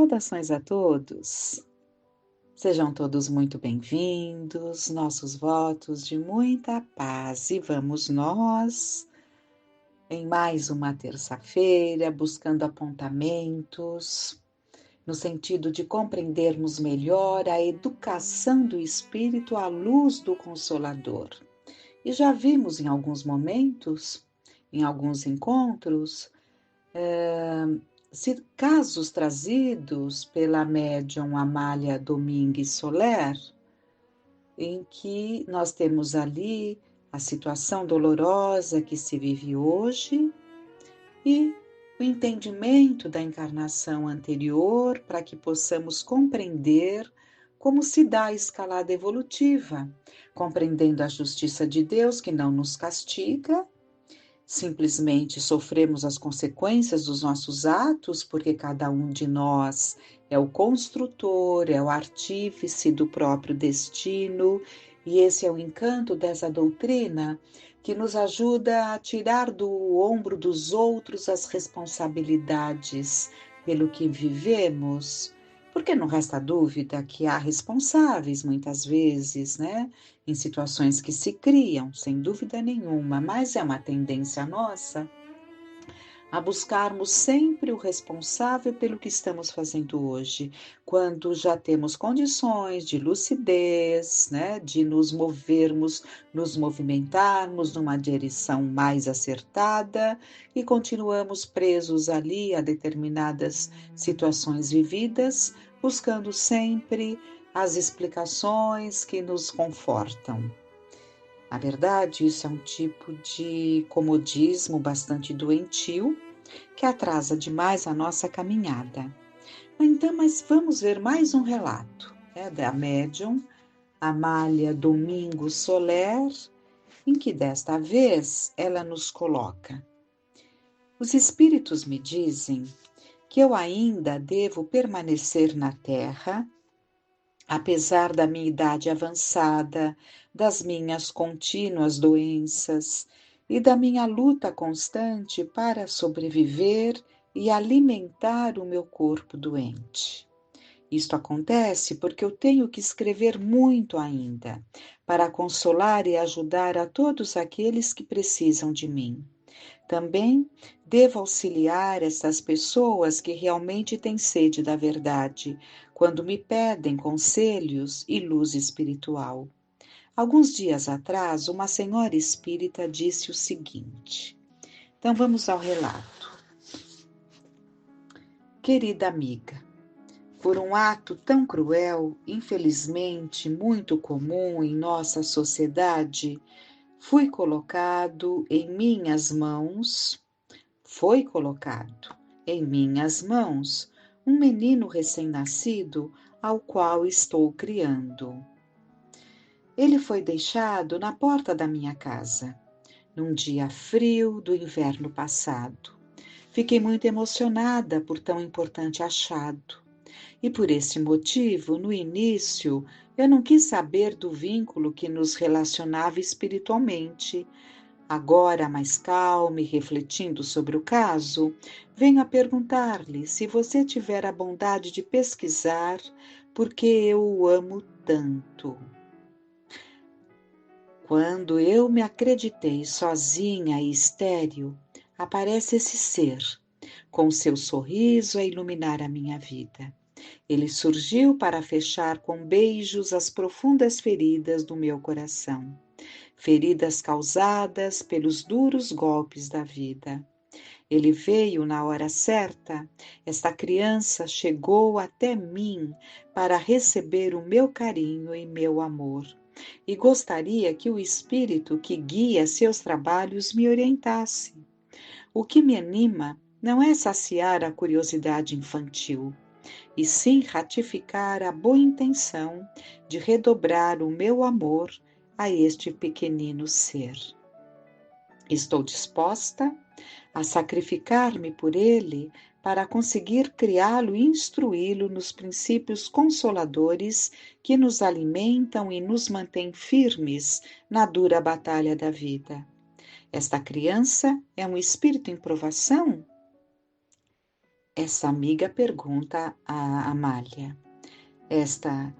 Saudações a todos! Sejam todos muito bem-vindos, nossos votos de muita paz. E vamos nós, em mais uma terça-feira, buscando apontamentos, no sentido de compreendermos melhor a educação do Espírito à luz do Consolador. E já vimos em alguns momentos, em alguns encontros, casos trazidos pela médium Amália Domingues Soler, em que nós temos ali a situação dolorosa que se vive hoje e o entendimento da encarnação anterior para que possamos compreender como se dá a escalada evolutiva, compreendendo a justiça de Deus que não nos castiga. Simplesmente sofremos as consequências dos nossos atos, porque cada um de nós é o construtor, é o artífice do próprio destino, e esse é o encanto dessa doutrina que nos ajuda a tirar do ombro dos outros as responsabilidades pelo que vivemos, porque não resta dúvida que há responsáveis muitas vezes, né? Em situações que se criam, sem dúvida nenhuma, mas é uma tendência nossa a buscarmos sempre o responsável pelo que estamos fazendo hoje, quando já temos condições de lucidez, né, de nos movermos, nos movimentarmos numa direção mais acertada e continuamos presos ali a determinadas situações vividas, buscando sempre as explicações que nos confortam. Na verdade, isso é um tipo de comodismo bastante doentio que atrasa demais a nossa caminhada. Então, mas vamos ver mais um relato, da médium Amália Domingues Soler, em que desta vez ela nos coloca: os espíritos me dizem que eu ainda devo permanecer na Terra, apesar da minha idade avançada, das minhas contínuas doenças e da minha luta constante para sobreviver e alimentar o meu corpo doente. Isto acontece porque eu tenho que escrever muito ainda, para consolar e ajudar a todos aqueles que precisam de mim. Também devo auxiliar essas pessoas que realmente têm sede da verdade, quando me pedem conselhos e luz espiritual. Alguns dias atrás, uma senhora espírita disse o seguinte. Então vamos ao relato. Querida amiga, por um ato tão cruel, infelizmente muito comum em nossa sociedade, foi colocado em minhas mãos um menino recém-nascido ao qual estou criando. Ele foi deixado na porta da minha casa, num dia frio do inverno passado. Fiquei muito emocionada por tão importante achado. E por esse motivo, no início, eu não quis saber do vínculo que nos relacionava espiritualmente. Agora, mais calma e refletindo sobre o caso, venho a perguntar-lhe se você tiver a bondade de pesquisar, porque eu o amo tanto. Quando eu me acreditei sozinha e estéril, aparece esse ser, com seu sorriso a iluminar a minha vida. Ele surgiu para fechar com beijos as profundas feridas do meu coração, feridas causadas pelos duros golpes da vida. Ele veio na hora certa, esta criança chegou até mim para receber o meu carinho e meu amor. E gostaria que o Espírito que guia seus trabalhos me orientasse. O que me anima não é saciar a curiosidade infantil, e sim ratificar a boa intenção de redobrar o meu amor a este pequenino ser. Estou disposta a sacrificar-me por ele para conseguir criá-lo e instruí-lo nos princípios consoladores que nos alimentam e nos mantêm firmes na dura batalha da vida. Esta criança é um espírito em provação? essa amiga pergunta a Amália: esta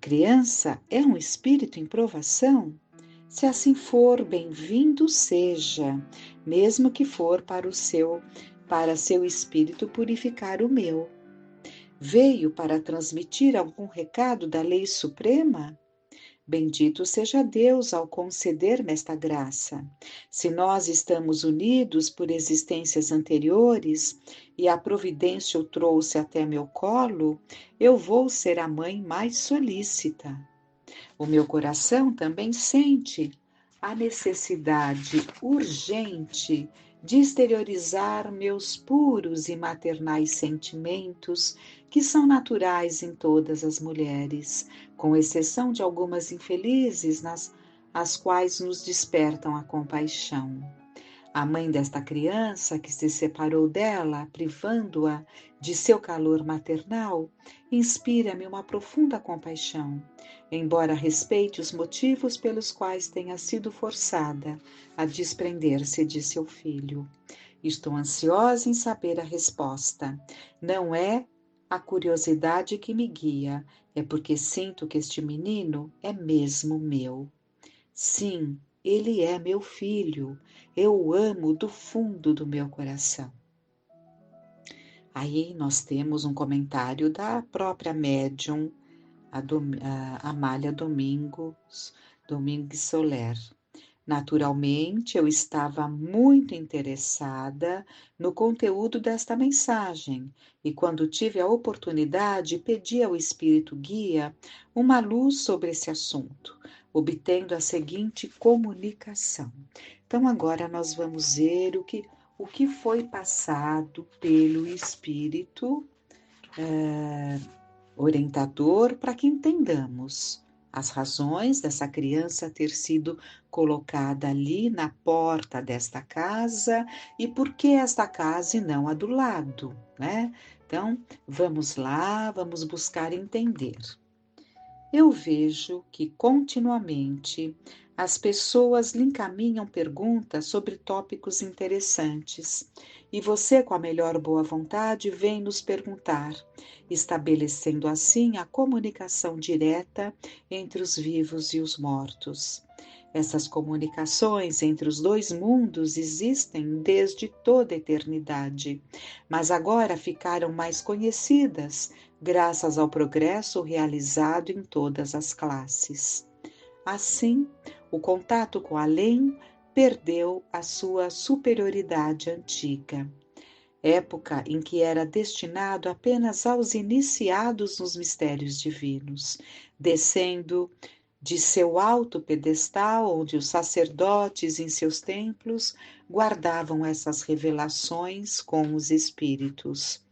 criança é um espírito em provação? Se assim for, bem-vindo seja, mesmo que for para seu espírito purificar o meu. Veio para transmitir algum recado da lei suprema? Bendito seja Deus ao conceder-me esta graça. Se nós estamos unidos por existências anteriores e a providência o trouxe até meu colo, eu vou ser a mãe mais solícita. O meu coração também sente a necessidade urgente de exteriorizar meus puros e maternais sentimentos, que são naturais em todas as mulheres, com exceção de algumas infelizes, as quais nos despertam a compaixão. A mãe desta criança, que se separou dela, privando-a de seu calor maternal, inspira-me uma profunda compaixão, embora respeite os motivos pelos quais tenha sido forçada a desprender-se de seu filho. Estou ansiosa em saber a resposta. Não é a curiosidade que me guia, é porque sinto que este menino é mesmo meu. Sim, ele é meu filho. Eu o amo do fundo do meu coração. Aí nós temos um comentário da própria médium, a Amália Domingues Soler. Naturalmente, eu estava muito interessada no conteúdo desta mensagem e, quando tive a oportunidade, pedi ao Espírito Guia uma luz sobre esse assunto, obtendo a seguinte comunicação. Então, agora nós vamos ver o que foi passado pelo Espírito orientador para que entendamos as razões dessa criança ter sido colocada ali na porta desta casa e por que esta casa e não a do lado, né? Então, vamos lá, vamos buscar entender. Eu vejo que continuamente as pessoas lhe encaminham perguntas sobre tópicos interessantes e você, com a melhor boa vontade, vem nos perguntar, estabelecendo assim a comunicação direta entre os vivos e os mortos. Essas comunicações entre os dois mundos existem desde toda a eternidade, mas agora ficaram mais conhecidas graças ao progresso realizado em todas as classes. Assim, o contato com o além perdeu a sua superioridade antiga, época em que era destinado apenas aos iniciados nos mistérios divinos, descendo de seu alto pedestal, onde os sacerdotes em seus templos guardavam essas revelações com os espíritos.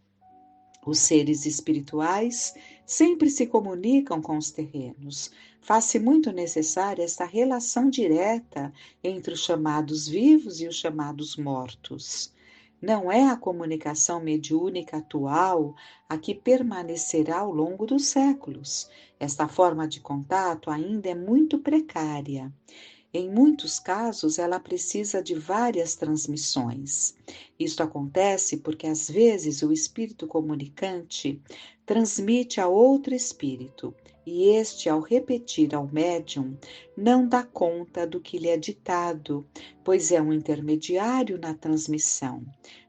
Os seres espirituais sempre se comunicam com os terrenos. Faz-se muito necessária esta relação direta entre os chamados vivos e os chamados mortos. Não é a comunicação mediúnica atual a que permanecerá ao longo dos séculos. Esta forma de contato ainda é muito precária. Em muitos casos, ela precisa de várias transmissões. Isto acontece porque, às vezes, o espírito comunicante transmite a outro espírito e este, ao repetir ao médium, não dá conta do que lhe é ditado, pois é um intermediário na transmissão.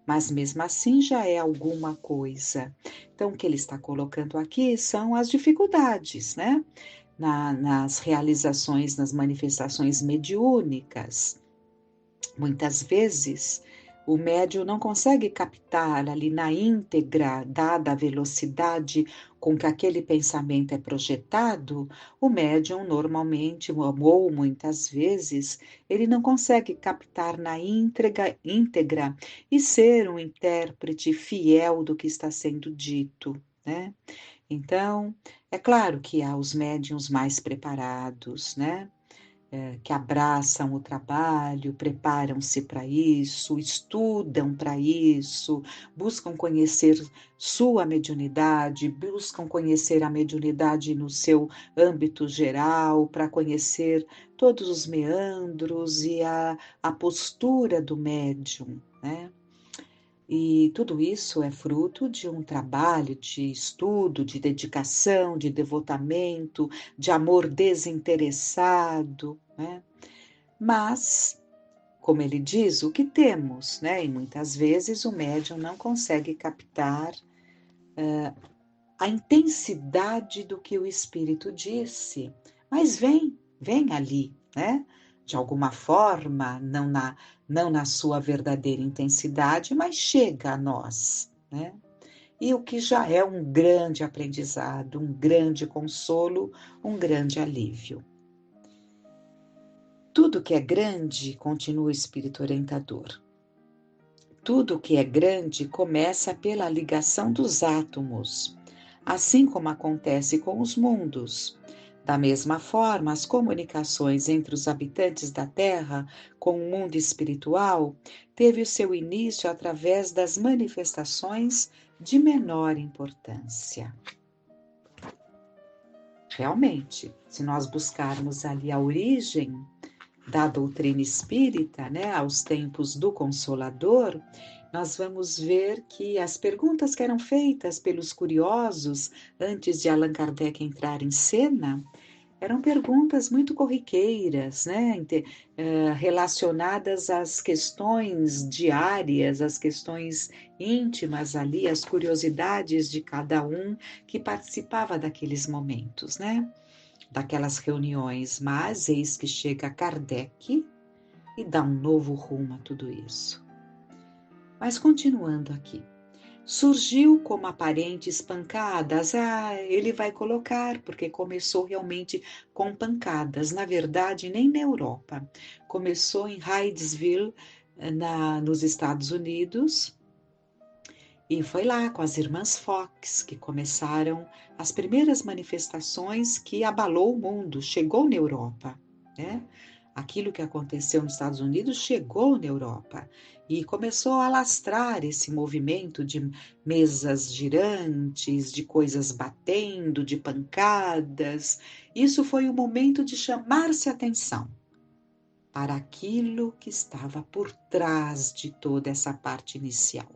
Mas mesmo assim já é alguma coisa. Então, o que ele está colocando aqui são as dificuldades, né? Nas realizações, nas manifestações mediúnicas. Muitas vezes, o médium não consegue captar ali na íntegra, dada a velocidade com que aquele pensamento é projetado, o médium normalmente, ou muitas vezes, ele não consegue captar na íntegra e ser um intérprete fiel do que está sendo dito, né? Então, é claro que há os médiuns mais preparados, né? Que abraçam o trabalho, preparam-se para isso, estudam para isso, buscam conhecer sua mediunidade, buscam conhecer a mediunidade no seu âmbito geral, para conhecer todos os meandros e a postura do médium, né? E tudo isso é fruto de um trabalho de estudo, de dedicação, de devotamento, de amor desinteressado, né? Mas, como ele diz, o que temos, né? E muitas vezes o médium não consegue captar a intensidade do que o Espírito disse, mas vem ali, né? De alguma forma, não na sua verdadeira intensidade, mas chega a nós, né? E o que já é um grande aprendizado, um grande consolo, um grande alívio. Tudo que é grande, continua o Espírito orientador. Tudo que é grande começa pela ligação dos átomos, assim como acontece com os mundos. Da mesma forma, as comunicações entre os habitantes da Terra com o mundo espiritual teve o seu início através das manifestações de menor importância. Realmente, se nós buscarmos ali a origem da doutrina espírita, né, aos tempos do Consolador, nós vamos ver que as perguntas que eram feitas pelos curiosos antes de Allan Kardec entrar em cena eram perguntas muito corriqueiras, né, relacionadas às questões diárias, às questões íntimas ali, às curiosidades de cada um que participava daqueles momentos, né? Daquelas reuniões, mas eis que chega Kardec e dá um novo rumo a tudo isso. Mas continuando aqui, surgiu como aparentes pancadas, ele vai colocar, porque começou realmente com pancadas, na verdade nem na Europa, começou em Hydesville, nos Estados Unidos, e foi lá com as irmãs Fox que começaram as primeiras manifestações que abalou o mundo, chegou na Europa, né? Aquilo que aconteceu nos Estados Unidos chegou na Europa e começou a alastrar esse movimento de mesas girantes, de coisas batendo, de pancadas. Isso foi o momento de chamar-se atenção para aquilo que estava por trás de toda essa parte inicial.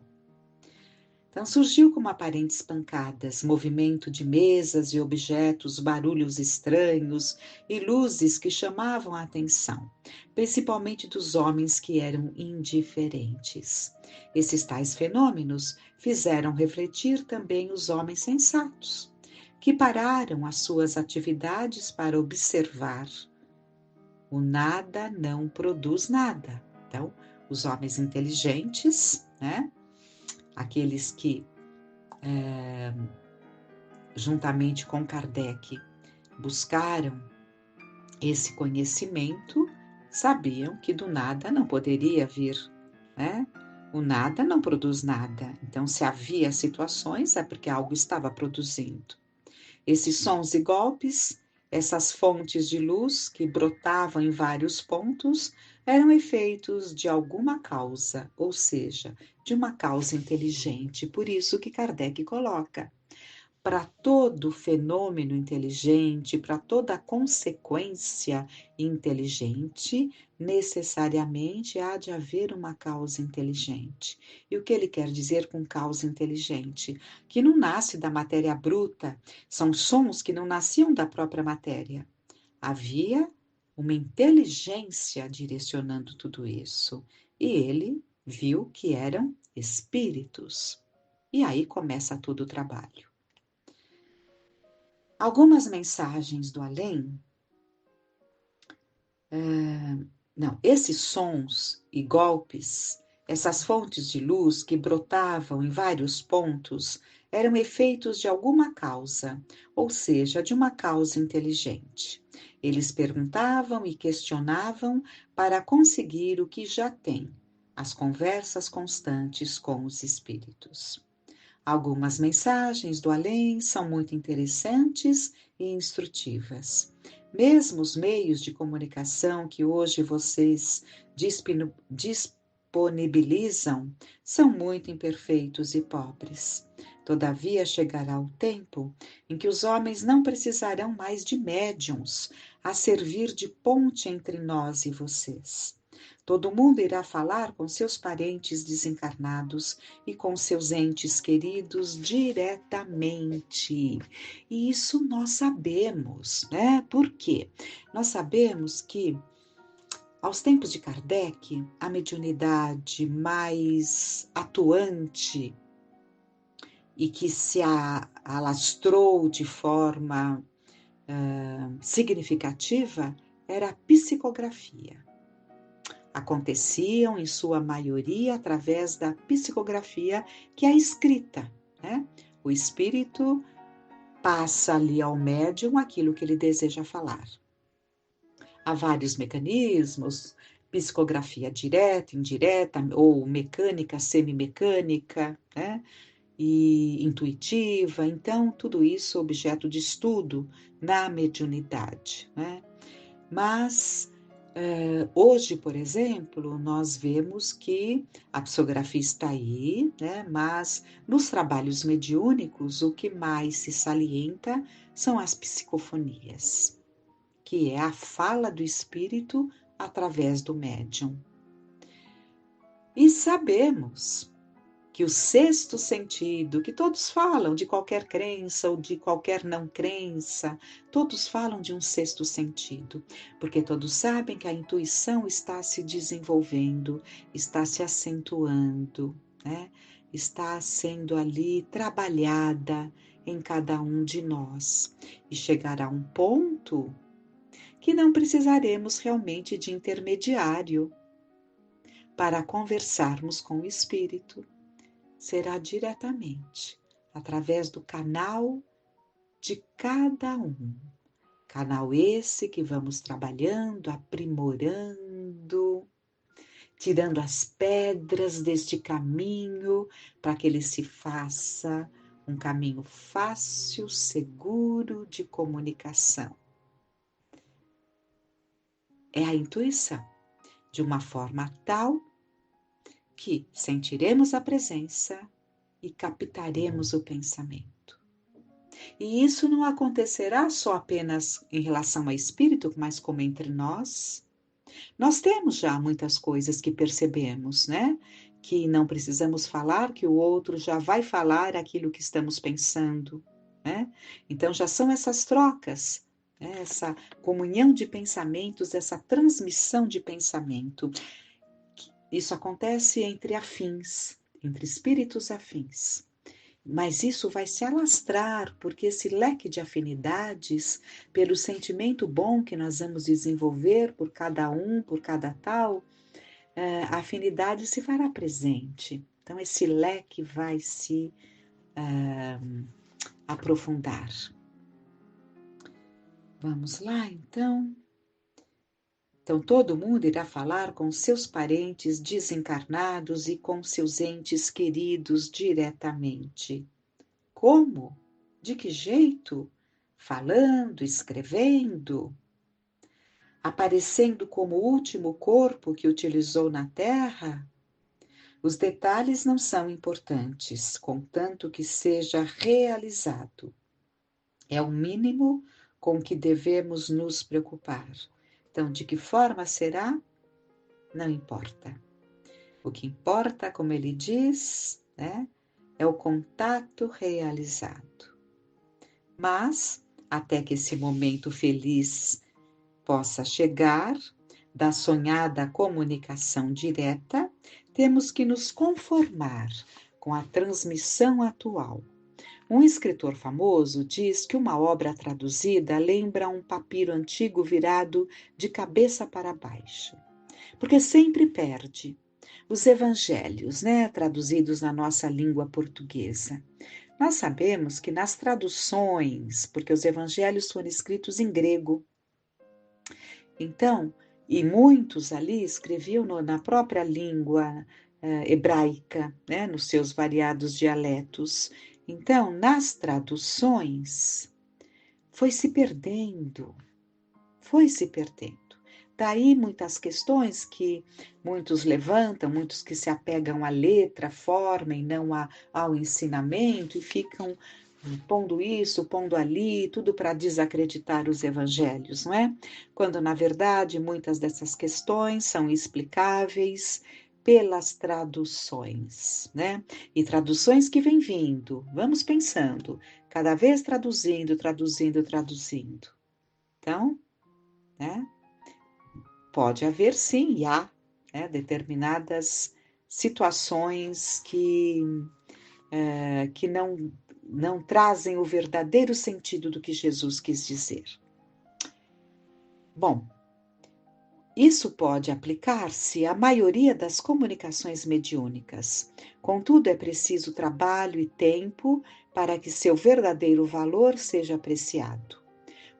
Então surgiu como aparentes pancadas, movimento de mesas e objetos, barulhos estranhos e luzes que chamavam a atenção, principalmente dos homens que eram indiferentes. Esses tais fenômenos fizeram refletir também os homens sensatos, que pararam as suas atividades para observar. O nada não produz nada. Então, os homens inteligentes, né? Aqueles que, juntamente com Kardec, buscaram esse conhecimento, sabiam que do nada não poderia vir, né? O nada não produz nada. Então, se havia situações, é porque algo estava produzindo. Esses sons e golpes, essas fontes de luz que brotavam em vários pontos, eram efeitos de alguma causa, ou seja, de uma causa inteligente. Por isso que Kardec coloca: para todo fenômeno inteligente, para toda consequência inteligente, necessariamente há de haver uma causa inteligente. E o que ele quer dizer com causa inteligente? Que não nasce da matéria bruta, são sons que não nasciam da própria matéria. Havia uma inteligência direcionando tudo isso. E ele viu que eram espíritos. E aí começa todo o trabalho. Algumas mensagens do além, esses sons e golpes, essas fontes de luz que brotavam em vários pontos, eram efeitos de alguma causa, ou seja, de uma causa inteligente. Eles perguntavam e questionavam para conseguir o que já têm, as conversas constantes com os espíritos. Algumas mensagens do além são muito interessantes e instrutivas. Mesmo os meios de comunicação que hoje vocês disponibilizam são muito imperfeitos e pobres. Todavia chegará o tempo em que os homens não precisarão mais de médiuns a servir de ponte entre nós e vocês. Todo mundo irá falar com seus parentes desencarnados e com seus entes queridos diretamente. E isso nós sabemos, né? Por quê? Nós sabemos que, aos tempos de Kardec, a mediunidade mais atuante e que se alastrou de forma significativa era a psicografia. Aconteciam, em sua maioria, através da psicografia, que é a escrita, né? O espírito passa ali ao médium aquilo que ele deseja falar. Há vários mecanismos, psicografia direta, indireta, ou mecânica, semimecânica, né? E intuitiva. Então, tudo isso é objeto de estudo na mediunidade, né? Mas hoje, por exemplo, nós vemos que a psicografia está aí, né? Mas nos trabalhos mediúnicos o que mais se salienta são as psicofonias, que é a fala do espírito através do médium. E sabemos que o sexto sentido, que todos falam de qualquer crença ou de qualquer não crença, todos falam de um sexto sentido, porque todos sabem que a intuição está se desenvolvendo, está se acentuando, né? Está sendo ali trabalhada em cada um de nós. E chegará um ponto que não precisaremos realmente de intermediário para conversarmos com o espírito. Será diretamente, através do canal de cada um. Canal esse que vamos trabalhando, aprimorando, tirando as pedras deste caminho, para que ele se faça um caminho fácil, seguro de comunicação. É a intuição, de uma forma tal que sentiremos a presença e captaremos o pensamento. E isso não acontecerá só apenas em relação ao espírito, mas como entre nós. Nós temos já muitas coisas que percebemos, né? Que não precisamos falar, que o outro já vai falar aquilo que estamos pensando, né? Então já são essas trocas, né? Essa comunhão de pensamentos, essa transmissão de pensamento. Isso acontece entre afins, entre espíritos afins. Mas isso vai se alastrar, porque esse leque de afinidades, pelo sentimento bom que nós vamos desenvolver por cada um, por cada tal, a afinidade se fará presente. Então, esse leque vai se aprofundar. Vamos lá, então. Então, todo mundo irá falar com seus parentes desencarnados e com seus entes queridos diretamente. Como? De que jeito? Falando, escrevendo? Aparecendo como o último corpo que utilizou na Terra? Os detalhes não são importantes, contanto que seja realizado. É o mínimo com que devemos nos preocupar. Então, de que forma será? Não importa. O que importa, como ele diz, né, é o contato realizado. Mas, até que esse momento feliz possa chegar, da sonhada comunicação direta, temos que nos conformar com a transmissão atual. Um escritor famoso diz que uma obra traduzida lembra um papiro antigo virado de cabeça para baixo, porque sempre perde. Os evangelhos, né, traduzidos na nossa língua portuguesa. Nós sabemos que nas traduções, porque os evangelhos foram escritos em grego, então, e muitos ali escreviam na própria língua hebraica, né, nos seus variados dialetos. Então, nas traduções, foi se perdendo. Daí muitas questões que muitos levantam, muitos que se apegam à letra, à forma e não ao ensinamento e ficam pondo isso, pondo ali, tudo para desacreditar os evangelhos, não é? Quando, na verdade, muitas dessas questões são explicáveis pelas traduções, né? E traduções que vêm vindo, vamos pensando, cada vez traduzindo, traduzindo, traduzindo. Então, né? Pode haver sim, e há, né, determinadas situações que não trazem o verdadeiro sentido do que Jesus quis dizer. Bom, isso pode aplicar-se à maioria das comunicações mediúnicas. Contudo, é preciso trabalho e tempo para que seu verdadeiro valor seja apreciado.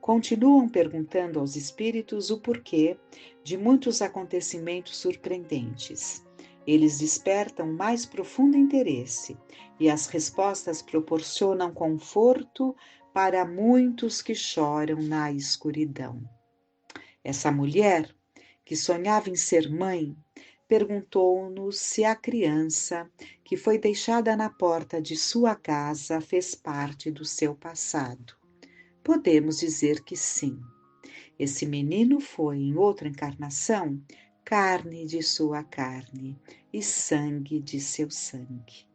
Continuam perguntando aos espíritos o porquê de muitos acontecimentos surpreendentes. Eles despertam mais profundo interesse e as respostas proporcionam conforto para muitos que choram na escuridão. Essa mulher, que sonhava em ser mãe, perguntou-nos se a criança que foi deixada na porta de sua casa fez parte do seu passado. Podemos dizer que sim. Esse menino foi, em outra encarnação, carne de sua carne e sangue de seu sangue.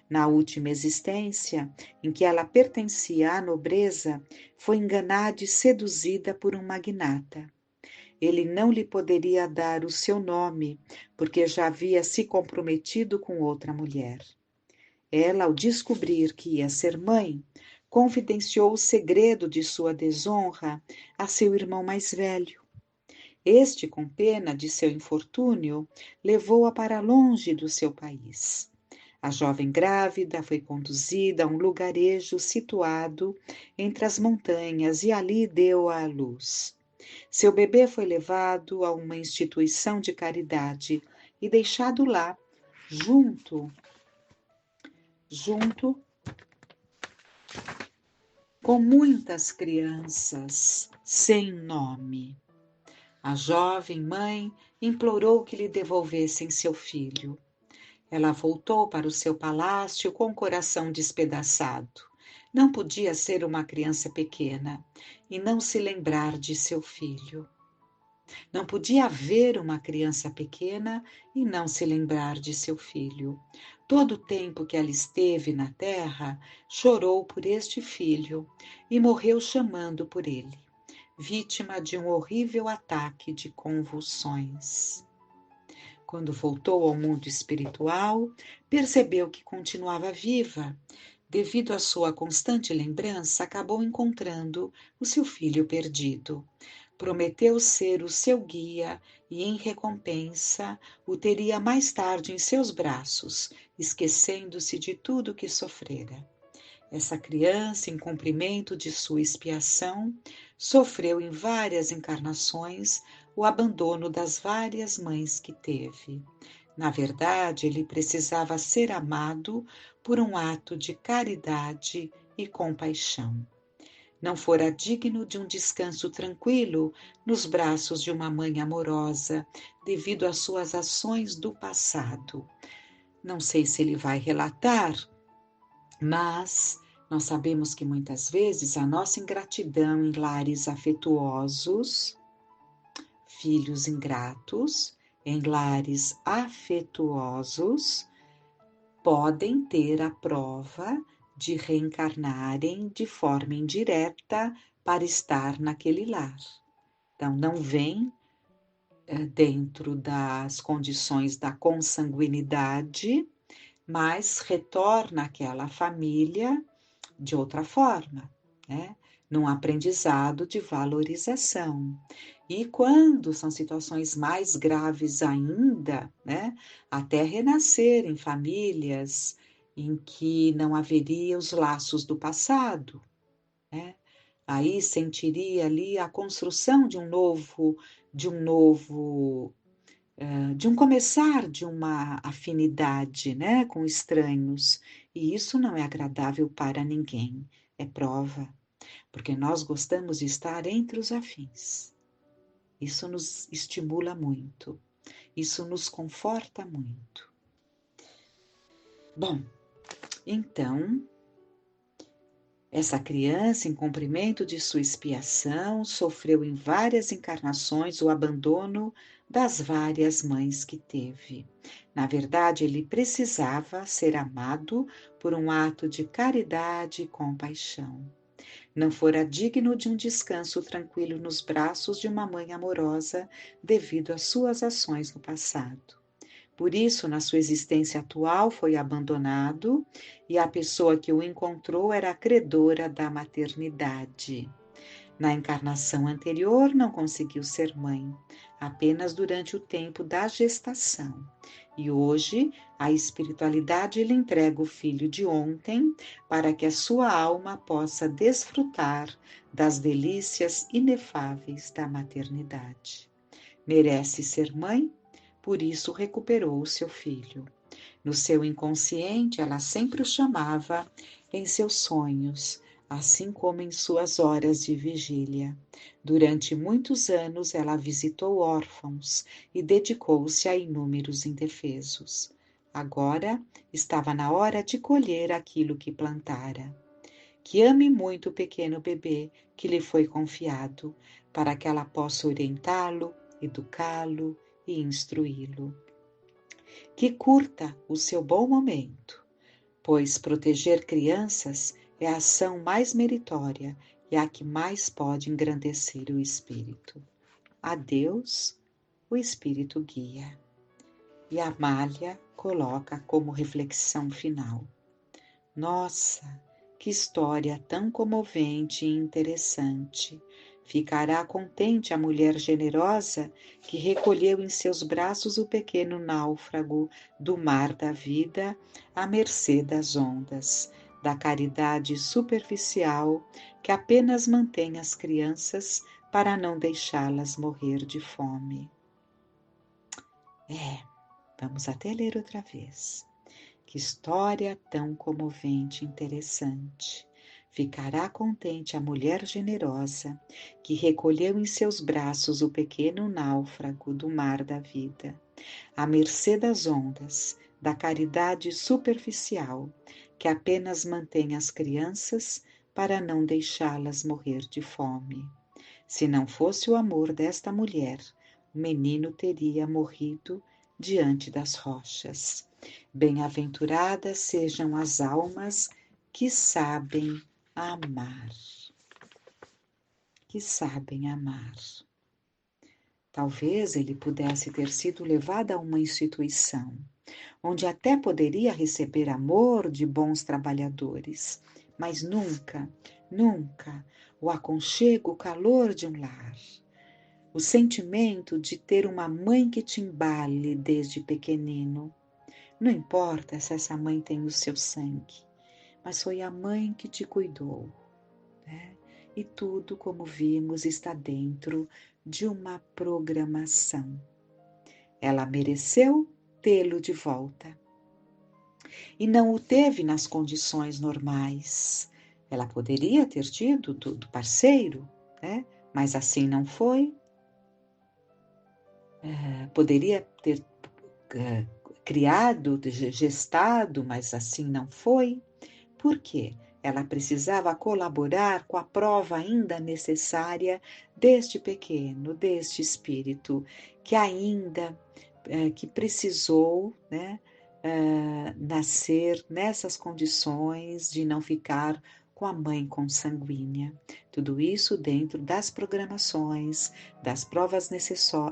Na última existência, em que ela pertencia à nobreza, foi enganada e seduzida por um magnata. Ele não lhe poderia dar o seu nome, porque já havia se comprometido com outra mulher. Ela, ao descobrir que ia ser mãe, confidenciou o segredo de sua desonra a seu irmão mais velho. Este, com pena de seu infortúnio, levou-a para longe do seu país. A jovem grávida foi conduzida a um lugarejo situado entre as montanhas e ali deu à luz. Seu bebê foi levado a uma instituição de caridade e deixado lá, junto com muitas crianças sem nome. A jovem mãe implorou que lhe devolvessem seu filho. Ela voltou para o seu palácio com o coração despedaçado. Não podia ser uma criança pequena e não se lembrar de seu filho. Não podia haver uma criança pequena e não se lembrar de seu filho. Todo o tempo que ela esteve na terra, chorou por este filho e morreu chamando por ele, vítima de um horrível ataque de convulsões. Quando voltou ao mundo espiritual, percebeu que continuava viva. Devido à sua constante lembrança, acabou encontrando o seu filho perdido. Prometeu ser o seu guia e, em recompensa, o teria mais tarde em seus braços, esquecendo-se de tudo o que sofrera. Essa criança, em cumprimento de sua expiação, sofreu em várias encarnações o abandono das várias mães que teve. Na verdade, ele precisava ser amado por um ato de caridade e compaixão. Não fora digno de um descanso tranquilo nos braços de uma mãe amorosa, devido às suas ações do passado. Não sei se ele vai relatar, mas nós sabemos que muitas vezes a nossa ingratidão em lares afetuosos, filhos ingratos, em lares afetuosos, podem ter a prova de reencarnarem de forma indireta para estar naquele lar. Então, não vem dentro das condições da consanguinidade, mas retorna àquela família de outra forma, né? Num aprendizado de valorização. E quando são situações mais graves ainda, né? Até renascer em famílias em que não haveria os laços do passado, né? Aí sentiria ali a construção de um começar de uma afinidade, né, com estranhos. E isso não é agradável para ninguém. É prova, porque nós gostamos de estar entre os afins. Isso nos estimula muito. Isso nos conforta muito. Bom, então, Essa criança, em cumprimento de sua expiação, sofreu em várias encarnações o abandono das várias mães que teve. Na verdade, ele precisava ser amado por um ato de caridade e compaixão. Não fora digno de um descanso tranquilo nos braços de uma mãe amorosa devido às suas ações no passado. Por isso, na sua existência atual, foi abandonado e a pessoa que o encontrou era a credora da maternidade. Na encarnação anterior, não conseguiu ser mãe, apenas durante o tempo da gestação. E hoje, a espiritualidade lhe entrega o filho de ontem para que a sua alma possa desfrutar das delícias inefáveis da maternidade. Merece ser mãe? Por isso recuperou o seu filho. No seu inconsciente, ela sempre o chamava em seus sonhos, assim como em suas horas de vigília. Durante muitos anos, ela visitou órfãos e dedicou-se a inúmeros indefesos. Agora estava na hora de colher aquilo que plantara. Que ame muito o pequeno bebê que lhe foi confiado, para que ela possa orientá-lo, educá-lo e instruí-lo. Que curta o seu bom momento, pois proteger crianças é a ação mais meritória e a que mais pode engrandecer o espírito. A Deus, o espírito guia. E a Amália coloca como reflexão final: nossa, que história tão comovente e interessante! Ficará contente a mulher generosa que recolheu em seus braços o pequeno náufrago do mar da vida à mercê das ondas, da caridade superficial que apenas mantém as crianças para não deixá-las morrer de fome. Vamos até ler outra vez. Que história tão comovente e interessante! Ficará contente a mulher generosa que recolheu em seus braços o pequeno náufrago do mar da vida, à mercê das ondas, da caridade superficial, que apenas mantém as crianças para não deixá-las morrer de fome. Se não fosse o amor desta mulher, o menino teria morrido diante das rochas. Bem-aventuradas sejam as almas que sabem amar. Que sabem amar. Talvez ele pudesse ter sido levado a uma instituição, onde até poderia receber amor de bons trabalhadores, mas nunca, nunca o aconchego, o calor de um lar. O sentimento de ter uma mãe que te embale desde pequenino. Não importa se essa mãe tem o seu sangue, mas foi a mãe que te cuidou, né? E tudo, como vimos, está dentro de uma programação. Ela mereceu tê-lo de volta. E não o teve nas condições normais. Ela poderia ter tido do parceiro, né? Mas assim não foi. Poderia ter criado, gestado, mas assim não foi. Por quê? Ela precisava colaborar com a prova ainda necessária deste pequeno, deste espírito, que ainda, que precisou, né, nascer nessas condições de não ficar com a mãe consanguínea. Tudo isso dentro das programações, das provas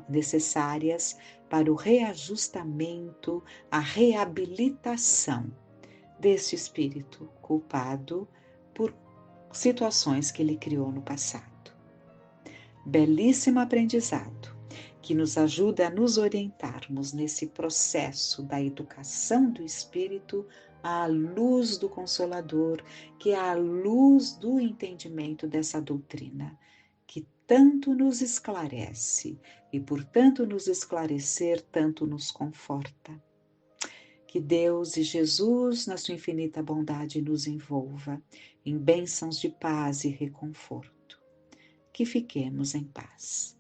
necessárias para o reajustamento, a reabilitação deste espírito culpado por situações que ele criou no passado. Belíssimo aprendizado que nos ajuda a nos orientarmos nesse processo da educação do espírito à luz do Consolador, que é a luz do entendimento dessa doutrina, que tanto nos esclarece e, por tanto nos esclarecer, tanto nos conforta. Que Deus e Jesus, na sua infinita bondade, nos envolva em bênçãos de paz e reconforto. Que fiquemos em paz.